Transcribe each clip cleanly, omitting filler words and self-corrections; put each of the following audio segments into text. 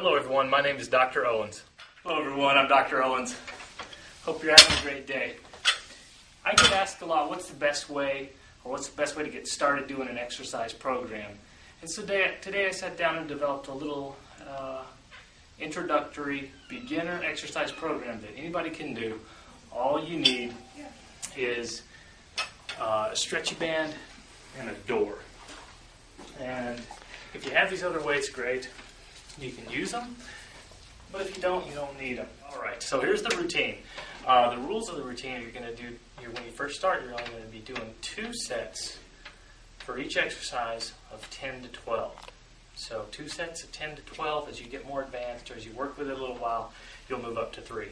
Hello everyone, my name is Dr. Owens. Hello everyone, I'm Dr. Owens. Hope you're having a great day. I get asked a lot, what's the best way to get started doing an exercise program? And so today I sat down and developed a little introductory beginner exercise program that anybody can do. All you need is a stretchy band and a door. And if you have these other weights, great. You can use them, but if you don't need them. All right, so here's the routine. The rules of the routine you're going to do, when you first start, you're only going to be doing 2 sets for each exercise of 10 to 12. So 2 sets of 10 to 12. As you get more advanced or as you work with it a little while, you'll move up to 3.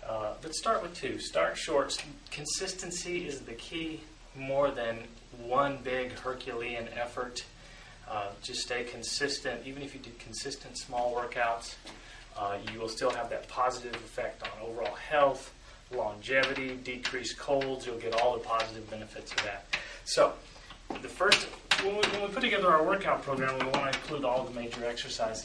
But start with 2. Start short. Consistency is the key more than one big Herculean effort. Just stay consistent. Even if you do consistent small workouts, you will still have that positive effect on overall health, longevity, decreased colds. You'll get all the positive benefits of that. So, when we put together our workout program, we want to include all the major exercises.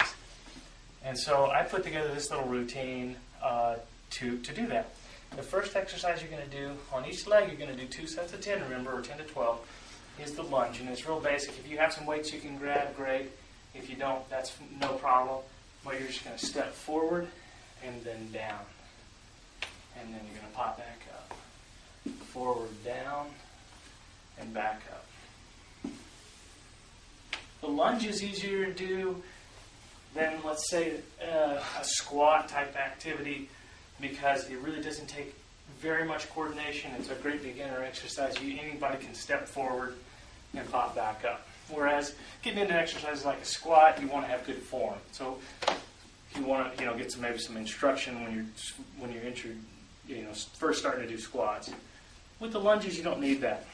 And so I put together this little routine to do that. The first exercise you're going to do, on each leg you're going to do 2 sets of 10, remember, or 10 to 12. Is the lunge, and it's real basic. If you have some weights you can grab, great. If you don't, that's no problem. But you're just going to step forward and then down. And then you're going to pop back up. Forward, down, and back up. The lunge is easier to do than, let's say, a squat type activity because it really doesn't take very much coordination. It's a great beginner exercise. Anybody can step forward and pop back up. Whereas getting into exercises like a squat, you want to have good form. So if you want to, get some instruction when you're first starting to do squats. With the lunges, you don't need that.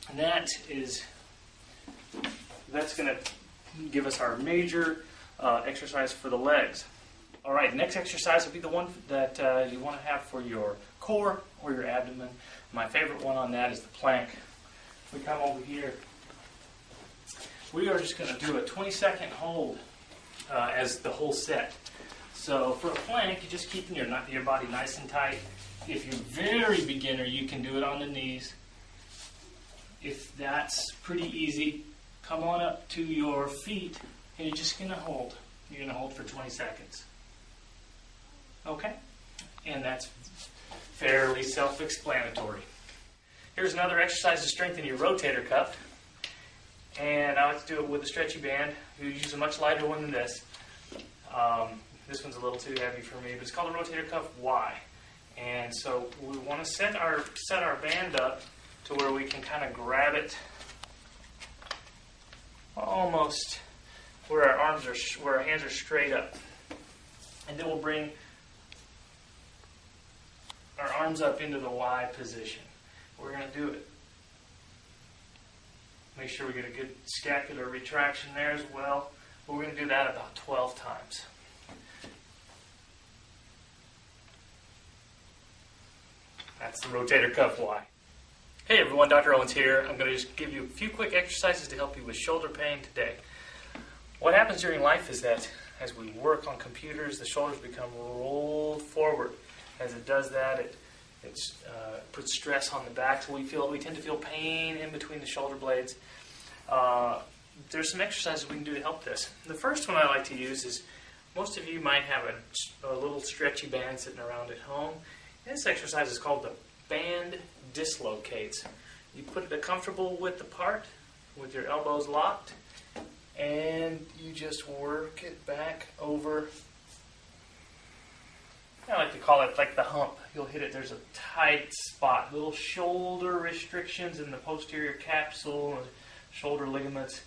And that's going to give us our major exercise for the legs. All right, next exercise will be the one that you want to have for your core or your abdomen. My favorite one on that is the plank. If we come over here, we are just going to do a 20-second hold as the whole set. So for a plank, you're just keeping your body nice and tight. If you're very beginner, you can do it on the knees. If that's pretty easy, come on up to your feet and you're just going to hold. You're going to hold for 20 seconds. Okay? And that's fairly self-explanatory. Here's another exercise to strengthen your rotator cuff. And I like to do it with a stretchy band. You use a much lighter one than this. This one's a little too heavy for me, but it's called a rotator cuff Y. And so we want to set our band up to where we can kind of grab it almost where our hands are straight up. And then we'll bring our arms up into the Y position. We're going to do it. Make sure we get a good scapular retraction there as well. But we're going to do that about 12 times. That's the rotator cuff Y. Hey everyone, Dr. Owens here. I'm going to just give you a few quick exercises to help you with shoulder pain today. What happens during life is that as we work on computers, the shoulders become rolled forward. As it does that, it puts stress on the back, so we tend to feel pain in between the shoulder blades. There's some exercises we can do to help this. The first one I like to use is, most of you might have a little stretchy band sitting around at home. This exercise is called the band dislocates. You put it a comfortable width apart with your elbows locked, and you just work it back over. I like to call it like the hump. You'll hit it. There's a tight spot, little shoulder restrictions in the posterior capsule, shoulder ligaments.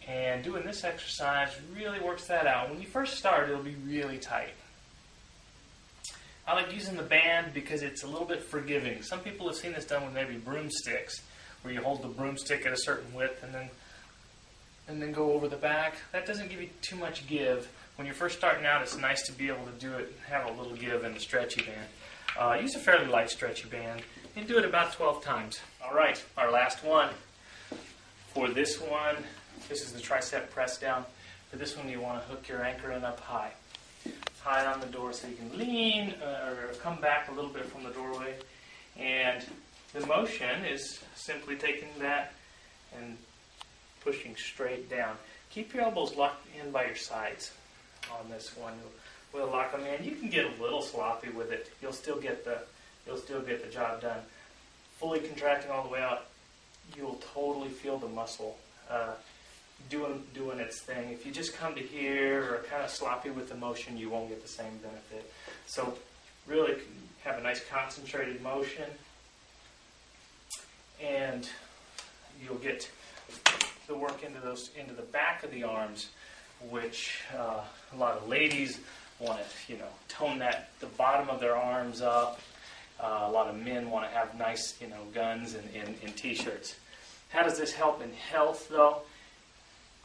And doing this exercise really works that out. When you first start, it'll be really tight. I like using the band because it's a little bit forgiving. Some people have seen this done with maybe broomsticks, where you hold the broomstick at a certain width and then go over the back. That doesn't give you too much give. When you're first starting out, it's nice to be able to do it, have a little give in a stretchy band. Use a fairly light stretchy band and do it about 12 times. All right, our last one. For this one, this is the tricep press down. For this one, you want to hook your anchor in up high. High on the door so you can lean or come back a little bit from the doorway. And the motion is simply taking that and pushing straight down. Keep your elbows locked in by your sides on this one. We'll lock them in. You can get a little sloppy with it. You'll still get the job done. Fully contracting all the way out, you'll totally feel the muscle doing its thing. If you just come to here or kind of sloppy with the motion, you won't get the same benefit. So really have a nice concentrated motion, and you'll get the work into the back of the arms, which a lot of ladies want to, tone the bottom of their arms up. A lot of men want to have nice, guns in t-shirts. How does this help in health, though?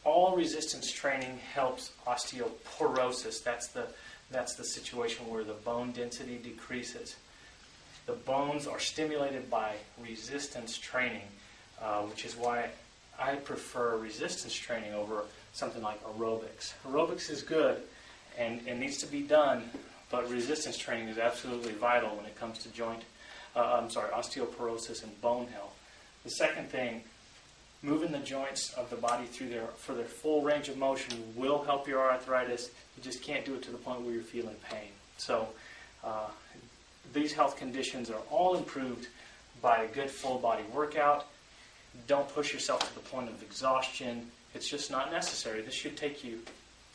All resistance training helps osteoporosis. That's the situation where the bone density decreases. The bones are stimulated by resistance training, which is why I prefer resistance training over something like aerobics. Aerobics is good and needs to be done, but resistance training is absolutely vital when it comes to osteoporosis and bone health. The second thing, moving the joints of the body for their full range of motion will help your arthritis. You just can't do it to the point where you're feeling pain. So these health conditions are all improved by a good full body workout. Don't push yourself to the point of exhaustion. It's just not necessary. This should take you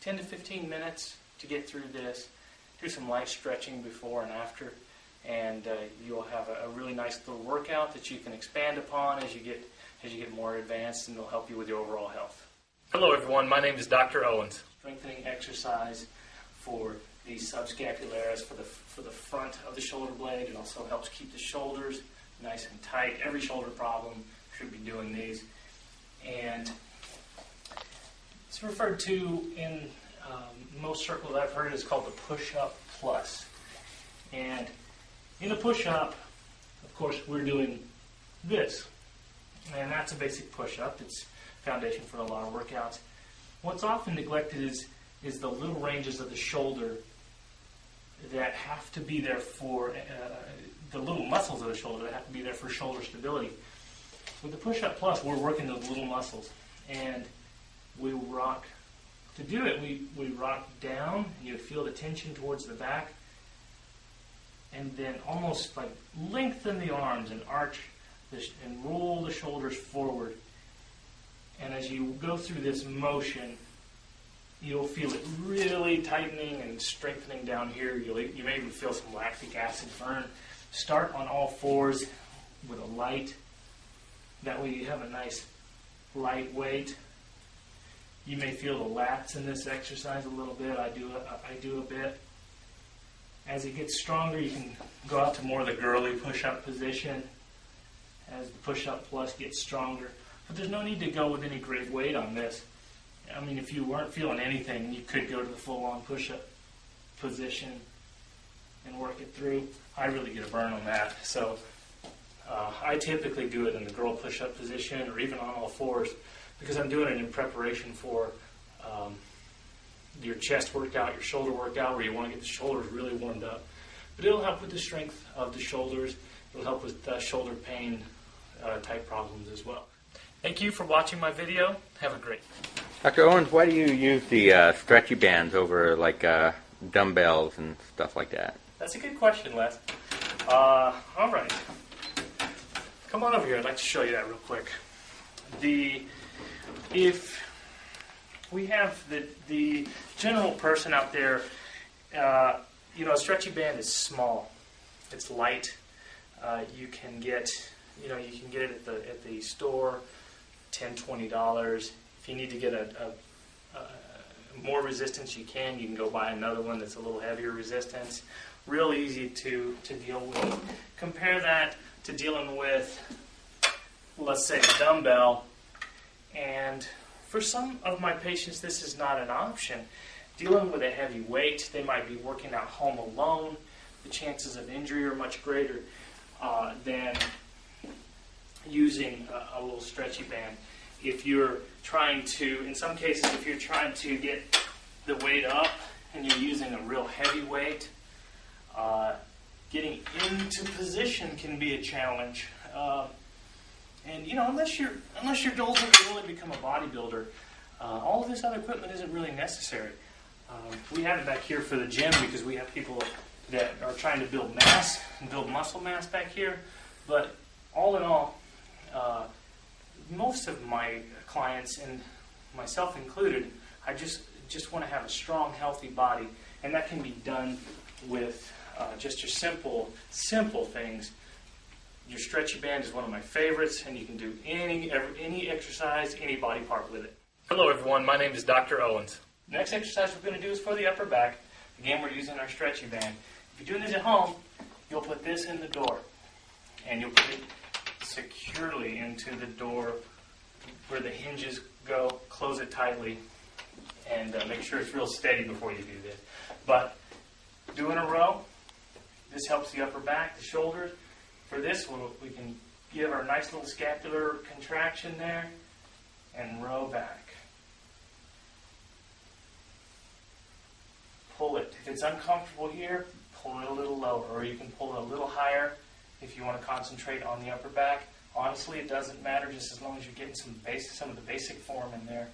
10 to 15 minutes to get through this. Do some light stretching before and after, and you'll have a really nice little workout that you can expand upon as you get more advanced, and it'll help you with your overall health. Hello everyone, my name is Dr. Owens. Strengthening exercise for the subscapularis, for the front of the shoulder blade. It also helps keep the shoulders nice and tight. Every shoulder problem should be doing these. And it's referred to in most circles I've heard is called the push-up plus. And in the push-up, of course, we're doing this. And that's a basic push-up. It's foundation for a lot of workouts. What's often neglected is the little ranges of the shoulder that have to be there for the little muscles of the shoulder that have to be there for shoulder stability. With the push-up plus, we're working those little muscles, and we rock. To do it, we rock down, and you feel the tension towards the back, and then almost like lengthen the arms and arch and roll the shoulders forward. And as you go through this motion, you'll feel it really tightening and strengthening down here. You may even feel some lactic acid burn. Start on all fours with a light. That way you have a nice light weight. You may feel the lats in this exercise a little bit. I do a bit. As it gets stronger, you can go out to more of the girly push-up position as the push-up plus gets stronger. But there's no need to go with any great weight on this. I mean, if you weren't feeling anything, you could go to the full-on push-up position and work it through. I really get a burn on that. So I typically do it in the girl push-up position or even on all fours because I'm doing it in preparation for your chest workout, your shoulder workout, where you want to get the shoulders really warmed up. But it'll help with the strength of the shoulders. It'll help with shoulder pain type problems as well. Thank you for watching my video. Have a great day. Dr. Owens, why do you use the stretchy bands over like dumbbells and stuff like that? That's a good question, Les. All right. Come on over here. I'd like to show you that real quick. If we have the general person out there, a stretchy band is small. It's light. You can get it at the store, $10, $20. If you need to get a more resistance, you can go buy another one that's a little heavier resistance. Real easy to deal with. Compare that to dealing with, let's say, a dumbbell. And for some of my patients, this is not an option. Dealing with a heavy weight, they might be working out home alone. The chances of injury are much greater than using a little stretchy band. if you're trying to, in some cases, if you're trying to get the weight up and you're using a real heavy weight, getting into position can be a challenge. And you know, unless your goals are to really become a bodybuilder, all of this other equipment isn't really necessary. We have it back here for the gym because we have people that are trying to build mass and build muscle mass back here. But all in all, most of my clients, and myself included, I just want to have a strong, healthy body, and that can be done with just your simple things. Your stretchy band is one of my favorites, and you can do any exercise, any body part with it. Hello everyone, my name is Dr. Owens. The next exercise we're going to do is for the upper back. Again, we're using our stretchy band. If you're doing this at home, you'll put this in the door, and you'll put it securely into the door where the hinges go. Close it tightly, and make sure it's real steady before you do this. But do in a row. This helps the upper back, the shoulders. For this, we can give our nice little scapular contraction there and row back. Pull it. If it's uncomfortable here, pull it a little lower, or you can pull it a little higher if you want to concentrate on the upper back. Honestly, it doesn't matter, just as long as you're getting some of the basic form in there.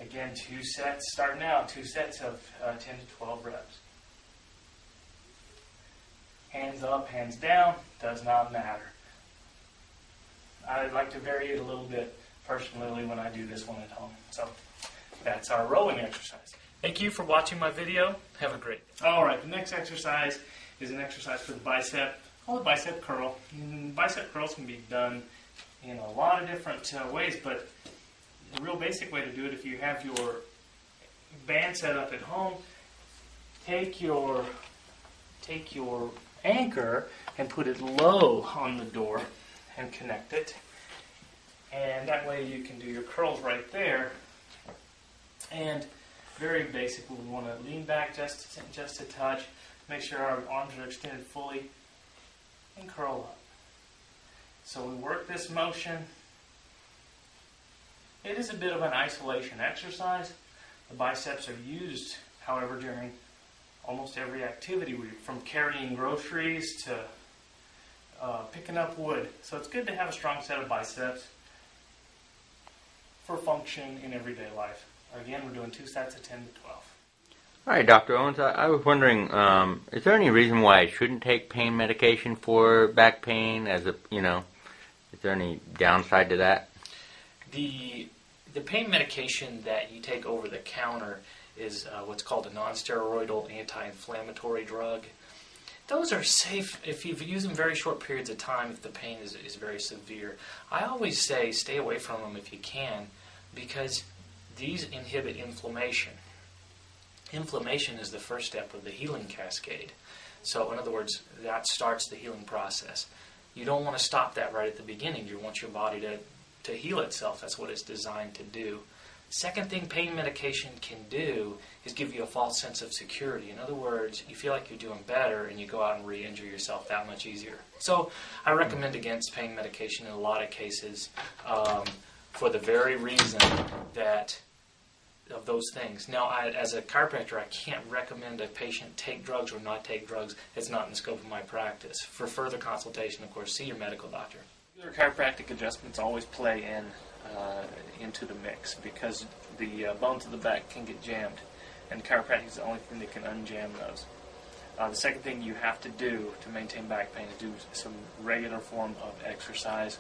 Again, 2 sets, starting out, 2 sets of 10 to 12 reps. Hands up, hands down, does not matter. I like to vary it a little bit personally when I do this one at home. So that's our rowing exercise. Thank you for watching my video. Have a great day. All right, the next exercise is an exercise for the bicep, called a bicep curl. Bicep curls can be done in a lot of different ways, but the real basic way to do it, if you have your band set up at home, take your anchor and put it low on the door and connect it. And that way you can do your curls right there. And very basic, we want to lean back just a touch, make sure our arms are extended fully, and curl up. So we work this motion. It is a bit of an isolation exercise. The biceps are used, however, during almost every activity, from carrying groceries to picking up wood. So it's good to have a strong set of biceps for function in everyday life. Again, we're doing 2 sets of 10 to 12. All right, Dr. Owens, I was wondering, is there any reason why I shouldn't take pain medication for back pain? Is there any downside to that? The pain medication that you take over the counter is what's called a non-steroidal anti-inflammatory drug. Those are safe if you use them very short periods of time, if the pain is very severe. I always say stay away from them if you can, because these inhibit inflammation. Inflammation is the first step of the healing cascade. So in other words, that starts the healing process. You don't want to stop that right at the beginning. You want your body to heal itself. That's what it's designed to do. Second thing pain medication can do is give you a false sense of security. In other words, you feel like you're doing better and you go out and re-injure yourself that much easier. So I recommend against pain medication in a lot of cases for the very reason that of those things. Now, as a chiropractor, I can't recommend a patient take drugs or not take drugs. It's not in the scope of my practice. For further consultation, of course, see your medical doctor. Regular chiropractic adjustments always play into the mix because the bones of the back can get jammed, and chiropractic is the only thing that can unjam those. The second thing you have to do to maintain back pain is do some regular form of exercise,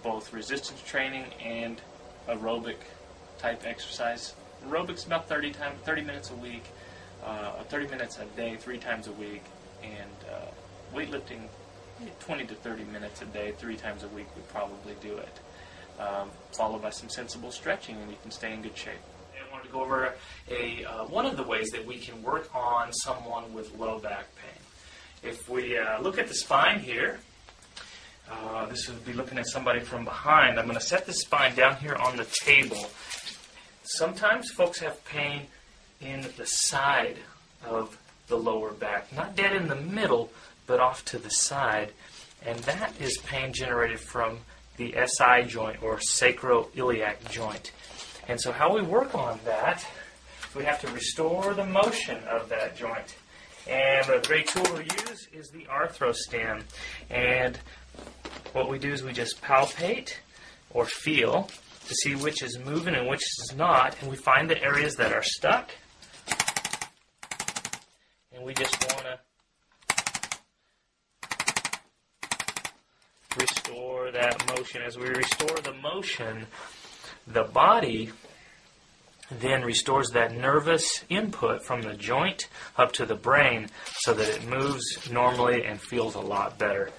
both resistance training and aerobic type exercise. Aerobics about 30 minutes a week, 30 minutes a day, 3 times a week, and weightlifting 20 to 30 minutes a day, 3 times a week would probably do it. Followed by some sensible stretching, and you can stay in good shape. I wanted to go over one of the ways that we can work on someone with low back pain. If we look at the spine here, this would be looking at somebody from behind. I'm going to set the spine down here on the table. Sometimes folks have pain in the side of the lower back, not dead in the middle, but off to the side. And that is pain generated from the SI joint or sacroiliac joint. And so how we work on that, we have to restore the motion of that joint. And a great tool to use is the arthrostim. And what we do is we just palpate or feel to see which is moving and which is not. And we find the areas that are stuck. And we just want to restore that motion. As we restore the motion, the body then restores that nervous input from the joint up to the brain so that it moves normally and feels a lot better.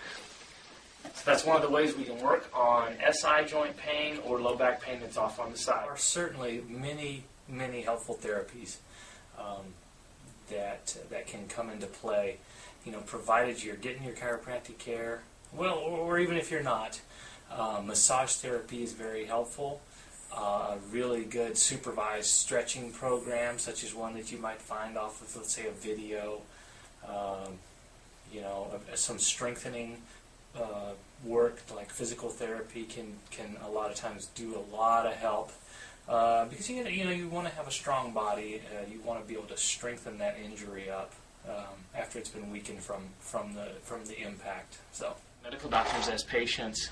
So that's one of the ways we can work on SI joint pain or low back pain that's off on the side. There are certainly many, many helpful therapies that can come into play, provided you're getting your chiropractic care, well, or even if you're not. Massage therapy is very helpful. A really good supervised stretching program, such as one that you might find off of, let's say, a video, some strengthening work like physical therapy can a lot of times do a lot of help because you want to have a strong body. You want to be able to strengthen that injury up after it's been weakened from the impact. So medical doctors as patients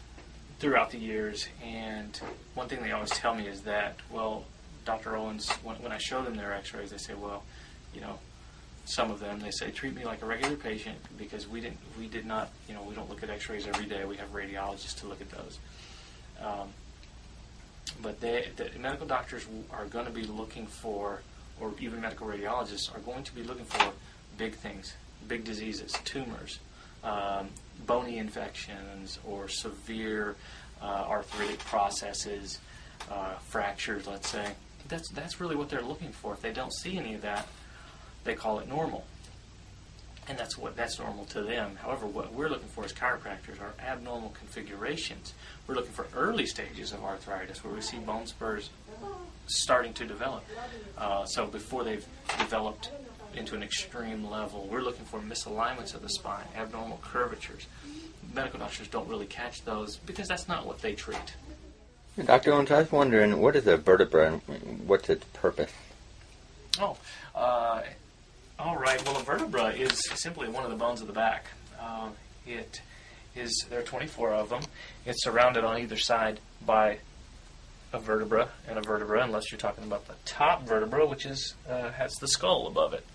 throughout the years, and one thing they always tell me is that, well, Dr. Owens, when I show them their x-rays, they say, well, some of them, they say, treat me like a regular patient because we did not, we don't look at x-rays every day. We have radiologists to look at those. But the medical doctors are going to be looking for, or even medical radiologists are going to be looking for big things, big diseases, tumors, bony infections, or severe arthritic processes, fractures, let's say. That's really what they're looking for. If they don't see any of that, they call it normal. And that's normal to them. However, what we're looking for as chiropractors are abnormal configurations. We're looking for early stages of arthritis where we see bone spurs starting to develop. So before they've developed into an extreme level, we're looking for misalignments of the spine, abnormal curvatures. Medical doctors don't really catch those because that's not what they treat. Dr. Owens, I was wondering, what is a vertebra and what's its purpose? All right. Well, a vertebra is simply one of the bones of the back. There are 24 of them. It's surrounded on either side by a vertebra and a vertebra, unless you're talking about the top vertebra, which has the skull above it.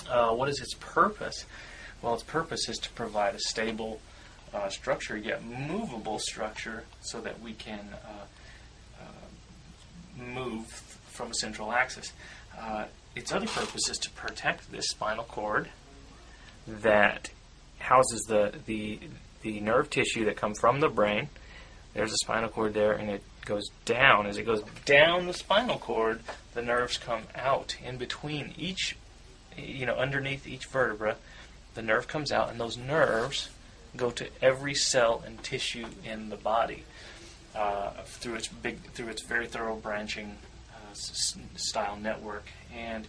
What is its purpose? Well, its purpose is to provide a stable structure, yet movable structure, so that we can move from a central axis. Its other purpose is to protect this spinal cord that houses the nerve tissue that comes from the brain. There's a spinal cord there, and it goes down. As it goes down the spinal cord, the nerves come out in between each, underneath each vertebra. The nerve comes out, and those nerves go to every cell and tissue in the body through its very thorough branching style network. And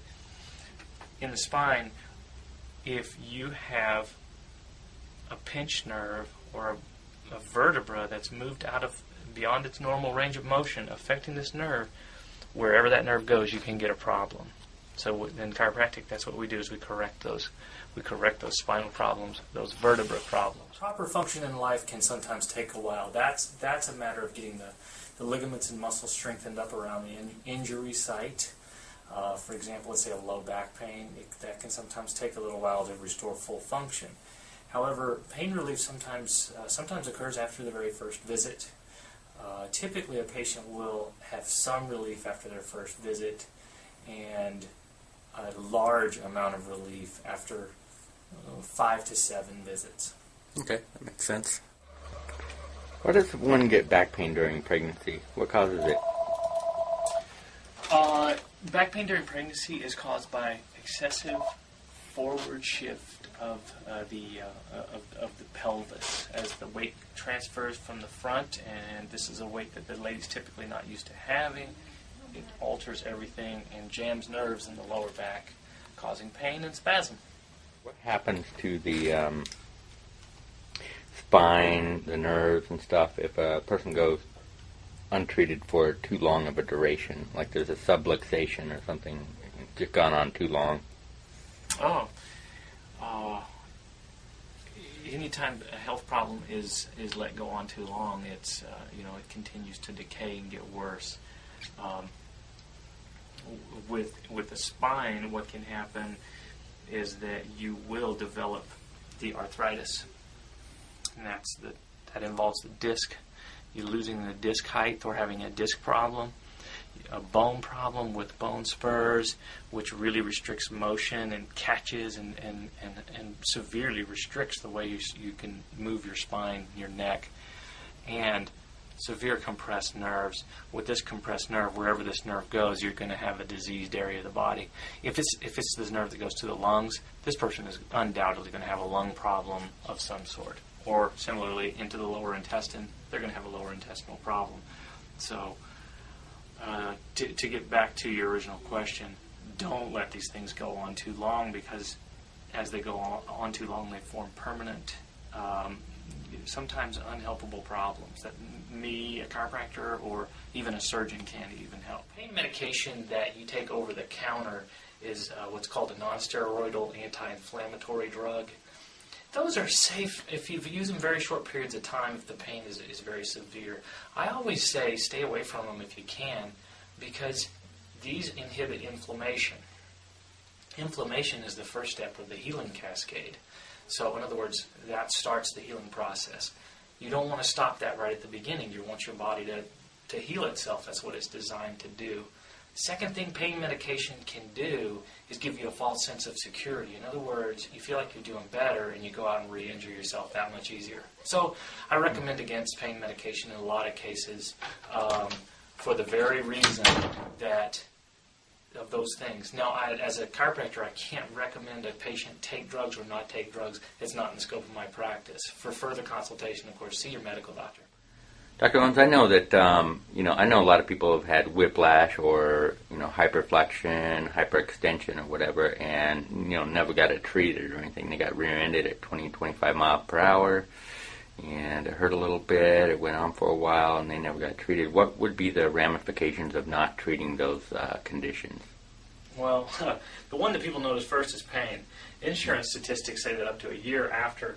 in the spine, if you have a pinched nerve or a vertebra that's moved out of beyond its normal range of motion, affecting this nerve, wherever that nerve goes, you can get a problem. So in chiropractic, that's what we do: is we correct those spinal problems, those vertebra problems. Proper function in life can sometimes take a while. That's a matter of getting the ligaments and muscles strengthened up around the injury site. For example, let's say a low back pain, that can sometimes take a little while to restore full function. However, pain relief sometimes occurs after the very first visit. Typically, a patient will have some relief after their first visit, and a large amount of relief after 5 to 7 visits. Okay, that makes sense. Why does one get back pain during pregnancy? What causes it? Back pain during pregnancy is caused by excessive forward shift of the pelvis as the weight transfers from the front, and this is a weight that the lady's typically not used to having. It alters everything and jams nerves in the lower back, causing pain and spasm. What happens to the spine, the nerves and stuff, if a person goes untreated for too long of a duration, like there's a subluxation or something, just gone on too long? Oh, anytime a health problem is let go on too long, it's it continues to decay and get worse. With the spine, what can happen is that you will develop the arthritis, and that involves the disc. You're losing the disc height or having a disc problem, a bone problem with bone spurs, which really restricts motion and catches and severely restricts the way you can move your spine, your neck, and severe compressed nerves. With this compressed nerve, wherever this nerve goes, you're going to have a diseased area of the body. If it's this nerve that goes to the lungs, this person is undoubtedly going to have a lung problem of some sort. Or similarly, into the lower intestine, they're going to have a lower intestinal problem. So, to get back to your original question, don't let these things go on too long, because as they go on too long, they form permanent, sometimes unhelpable problems that me, a chiropractor, or even a surgeon can't even help. Pain medication that you take over the counter is what's called a non-steroidal anti-inflammatory drug. Those are safe if you use them very short periods of time, if the pain is very severe. I always say stay away from them if you can, because these inhibit inflammation. Inflammation is the first step of the healing cascade. So in other words, that starts the healing process. You don't want to stop that right at the beginning. You want your body to heal itself. That's what it's designed to do. Second thing pain medication can do is give you a false sense of security. In other words, you feel like you're doing better and you go out and re-injure yourself that much easier. So I recommend against pain medication in a lot of cases for the very reason that of those things. Now, as a chiropractor, I can't recommend a patient take drugs or not take drugs. It's not in the scope of my practice. For further consultation, of course, see your medical doctor. Dr. Owens, I know that, I know a lot of people have had whiplash or, hyperflexion, hyperextension or whatever, and, never got it treated or anything. They got rear-ended at 20, 25 miles per hour, and it hurt a little bit. It went on for a while, and they never got treated. What would be the ramifications of not treating those conditions? Well, the one that people notice first is pain. Insurance statistics say that up to a year after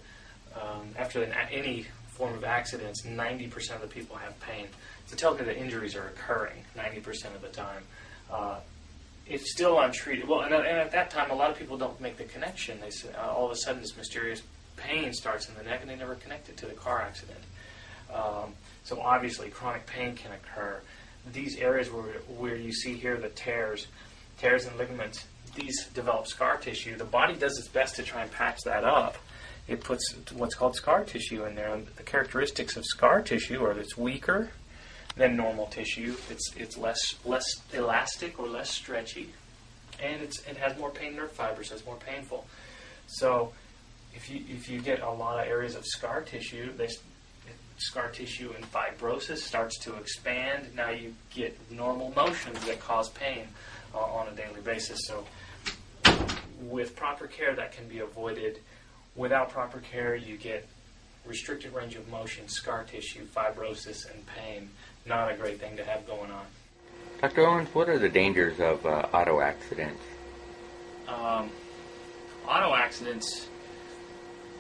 any form of accidents, 90% of the people have pain. So it tells me that injuries are occurring 90% of the time. If still untreated, well, and at that time, a lot of people don't make the connection. They say, all of a sudden this mysterious pain starts in the neck, and they never connect it to the car accident. So obviously, chronic pain can occur. These areas where you see here the tears and ligaments, these develop scar tissue. The body does its best to try and patch that up. It puts what's called scar tissue in there. And the characteristics of scar tissue are that it's weaker than normal tissue. It's less elastic or less stretchy, and it has more pain nerve fibers, so it's more painful. So if you get a lot of areas of scar tissue, scar tissue and fibrosis starts to expand. Now you get normal motions that cause pain on a daily basis. So with proper care, that can be avoided. Without proper care, you get restricted range of motion, scar tissue, fibrosis, and pain. Not a great thing to have going on. Dr. Owens, what are the dangers of auto accidents? Auto accidents,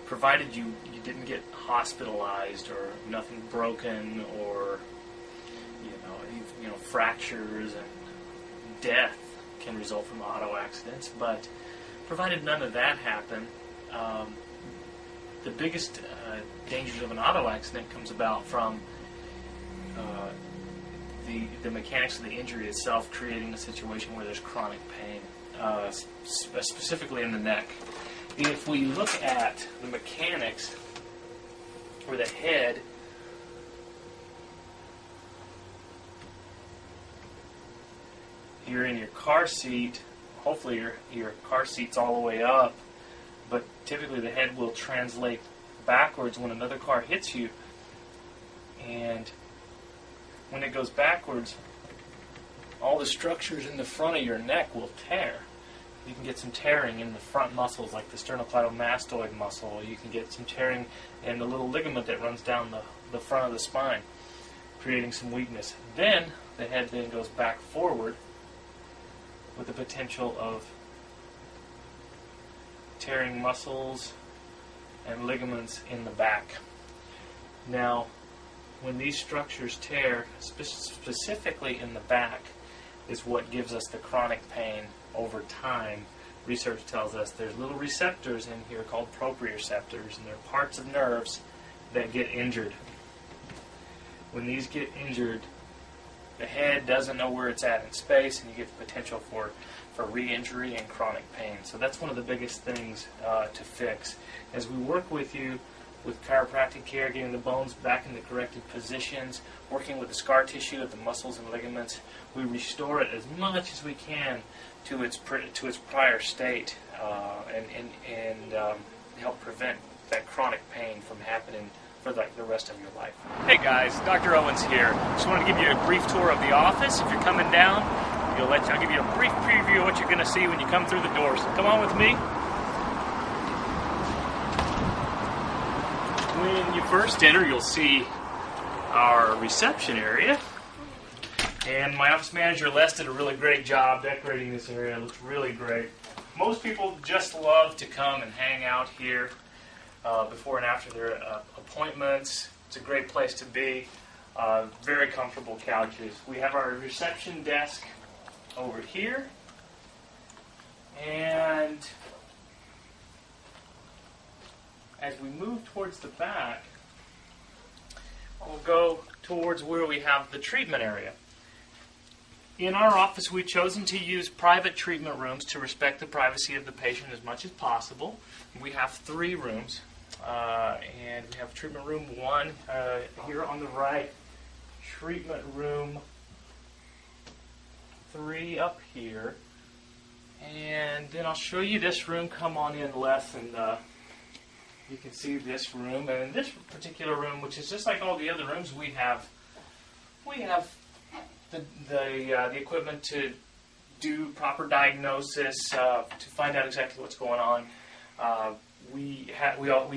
provided you didn't get hospitalized or nothing broken or fractures and death can result from auto accidents, but provided none of that happened, the biggest dangers of an auto accident comes about from the mechanics of the injury itself creating a situation where there's chronic pain, specifically in the neck. If we look at the mechanics or the head, you're in your car seat. Hopefully your car seat's all the way up, but typically the head will translate backwards when another car hits you, and when it goes backwards, all the structures in the front of your neck will tear. You can get some tearing in the front muscles, like the sternocleidomastoid muscle. You can get some tearing in the little ligament that runs down the front of the spine, creating some weakness. Then the head then goes back forward with the potential of tearing muscles and ligaments in the back. Now, when these structures tear, specifically in the back, is what gives us the chronic pain over time. Research tells us there's little receptors in here called proprioceptors, and they're parts of nerves that get injured. When these get injured, the head doesn't know where it's at in space, and you get the potential for re-injury and chronic pain. So that's one of the biggest things to fix. As we work with you with chiropractic care, getting the bones back in the corrected positions, working with the scar tissue of the muscles and ligaments, we restore it as much as we can to its prior state, and help prevent that chronic pain from happening for the rest of your life. Hey guys, Dr. Owens here. Just wanted to give you a brief tour of the office. If you're coming down, I'll give you a brief preview of what you're going to see when you come through the doors. Come on with me. When you first enter, you'll see our reception area. And my office manager, Les, did a really great job decorating this area. It looks really great. Most people just love to come and hang out here before and after their appointments. It's a great place to be. Very comfortable couches. We have our reception desk over here. And as we move towards the back, we'll go towards where we have the treatment area. In our office, we've chosen to use private treatment rooms to respect the privacy of the patient as much as possible. We have 3 rooms, and we have treatment room 1 here on the right, treatment room 3 up here, and then I'll show you this room. Come on in, Les, and you can see this room. And in this particular room, which is just like all the other rooms, we have the equipment to do proper diagnosis, to find out exactly what's going on. We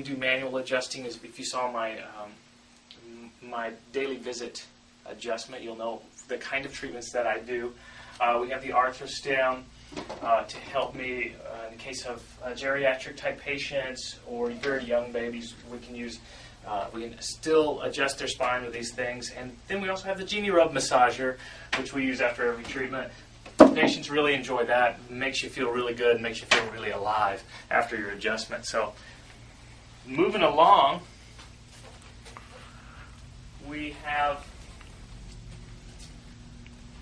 do manual adjusting. As if you saw my daily visit adjustment, you'll know the kind of treatments that I do. We have the arthrostem to help me in case of geriatric type patients or very young babies. We can still adjust their spine with these things. And then we also have the Genie Rub massager, which we use after every treatment. Patients really enjoy that. It makes you feel really good, makes you feel really alive after your adjustment. So moving along, we have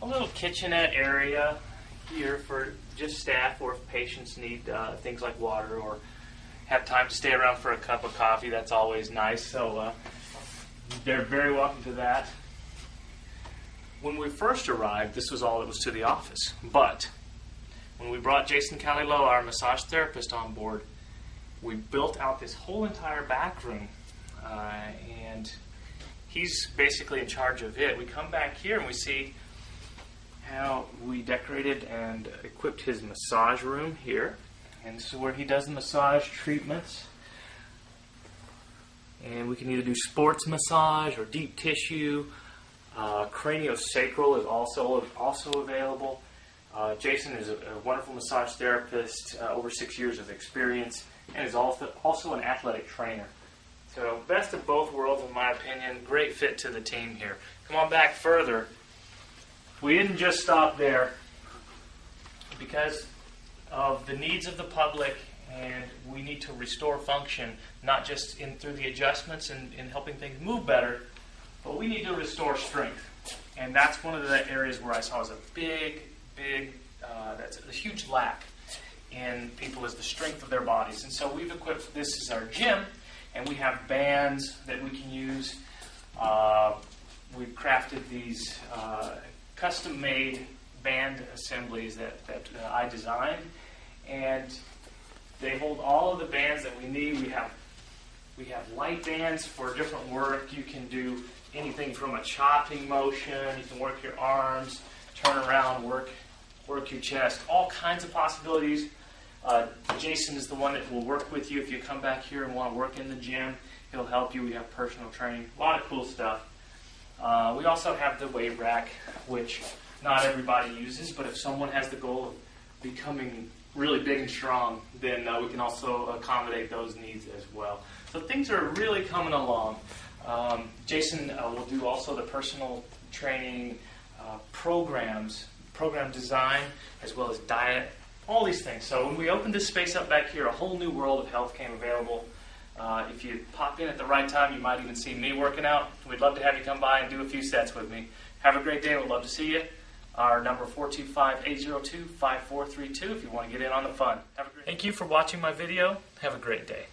a little kitchenette area here for just staff, or if patients need things like water or have time to stay around for a cup of coffee. That's always nice. So they're very welcome to that. When we first arrived, this was all that was to the office. But when we brought Jason Calilo, our massage therapist, on board, we built out this whole entire back room, and he's basically in charge of it. We come back here and we see how we decorated and equipped his massage room here. And this is where he does the massage treatments. And we can either do sports massage or deep tissue. Craniosacral is also available. Jason is a wonderful massage therapist, over 6 years of experience, and is also an athletic trainer. So best of both worlds, in my opinion. Great fit to the team here. Come on back further. We didn't just stop there. Because of the needs of the public, and we need to restore function, not just through the adjustments and helping things move better, but we need to restore strength. And that's one of the areas where I saw as a that's a huge lack in people, is the strength of their bodies. And so we've equipped, this is our gym, and we have bands that we can use. We've crafted these custom-made band assemblies that I designed, and they hold all of the bands that we need. We have light bands for different work. You can do anything from a chopping motion. You can work your arms, turn around, work your chest. All kinds of possibilities Jason is the one that will work with you if you come back here and want to work in the gym. He'll help you. We have personal training. A lot of cool stuff. We also have the weight rack, which not everybody uses, but if someone has the goal of becoming really big and strong, then we can also accommodate those needs as well. So things are really coming along. Jason will do also the personal training programs, program design, as well as diet, all these things. So when we opened this space up back here, a whole new world of health came available. If you pop in at the right time, you might even see me working out. We'd love to have you come by and do a few sets with me. Have a great day. We'd love to see you. Our number 425-802-5432 if you want to get in on the fun. Have a great day. Thank you for watching my video. Have a great day.